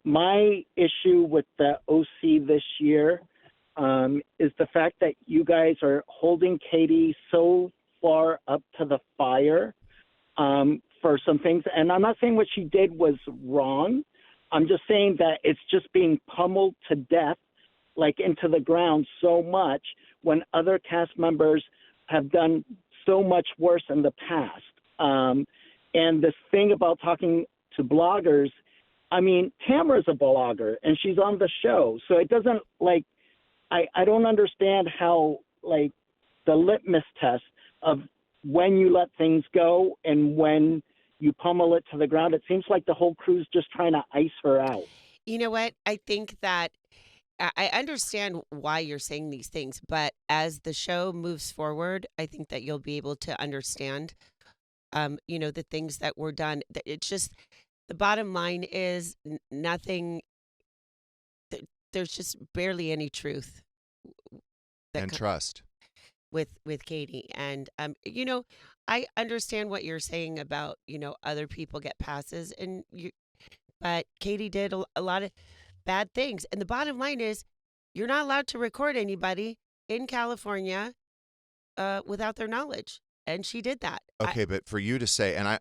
my issue with the OC this year is the fact that you guys are holding Katie so far up to the fire for some things. And I'm not saying what she did was wrong. I'm just saying that it's just being pummeled to death, like into the ground so much when other cast members have done so much worse in the past. And this thing about talking to bloggers, I mean, Tamara's a blogger and she's on the show. So it doesn't like, I don't understand how like the litmus test of when you let things go and when you pummel it to the ground. It seems like the whole crew's just trying to ice her out. You know what? I think that I understand why you're saying these things, but as the show moves forward, I think that you'll be able to understand, the things that were done. It's just the bottom line is nothing. There's just barely any truth and trust with Katie. And I understand what you're saying about other people get passes, but Katie did a lot of bad things. And the bottom line is, you're not allowed to record anybody in California without their knowledge. And she did that. Okay, but for you to say, and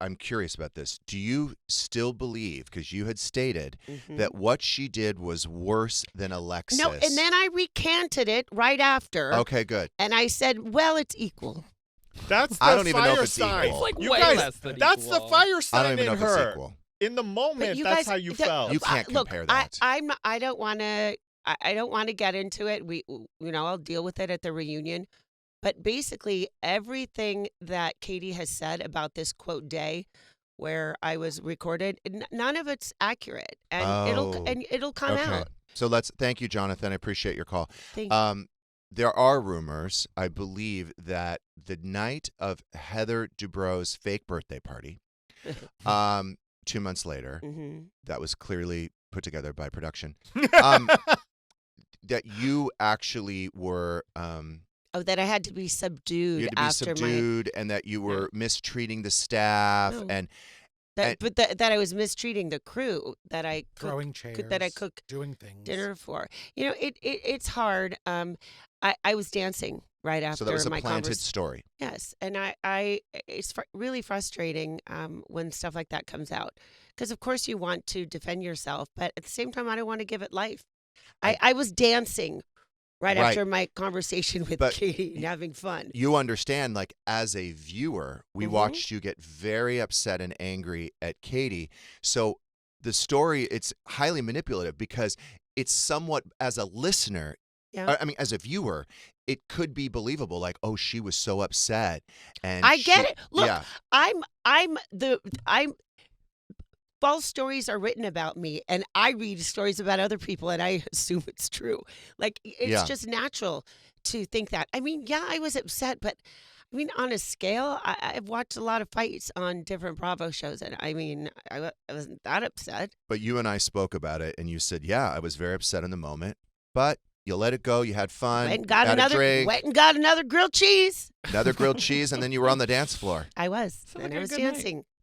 I'm curious about this. Do you still believe, because you had stated that what she did was worse than Alexis? No, and then I recanted it right after. Okay, good. And I said, well, it's equal. That's the I don't even know if fire it's sign. equal. It's like You way guys, less than that's equal. the fire I sign don't even know in if it's her. equal. In the moment, you that's guys, how you felt. You can't look, compare that. I don't want to. I don't want to get into it. I'll deal with it at the reunion. But basically, everything that Katie has said about this quote day, where I was recorded, none of it's accurate, and it'll come out. So thank you, Jonathan. I appreciate your call. Thank you. There are rumors, I believe, that the night of Heather Dubrow's fake birthday party, 2 months later, that was clearly put together by production, that you actually were. That I had to be subdued. You had to be after subdued, and that you were mistreating the staff, No. That I was mistreating the crew that I throwing chairs, that I cook doing things, dinner for. It's hard. I was dancing right after. So that was a my planted story. Yes, and it's really frustrating when stuff like that comes out, because of course you want to defend yourself, but at the same time I don't want to give it life. I was dancing right after my conversation with Katie and having fun. You understand, like, as a viewer, we watched you get very upset and angry at Katie. So the story, it's highly manipulative because it's somewhat, as a listener, as a viewer, it could be believable. Like, oh, she was so upset. And I get it. Look, I'm false stories are written about me, and I read stories about other people, and I assume it's true. Like, it's just natural to think that. I mean, I was upset, but I mean, on a scale, I've watched a lot of fights on different Bravo shows, and I mean, I wasn't that upset. But you and I spoke about it, and you said, I was very upset in the moment, but you let it go. You had fun. Went and got another grilled cheese. Another grilled cheese, and then you were on the dance floor. I was. And I was dancing.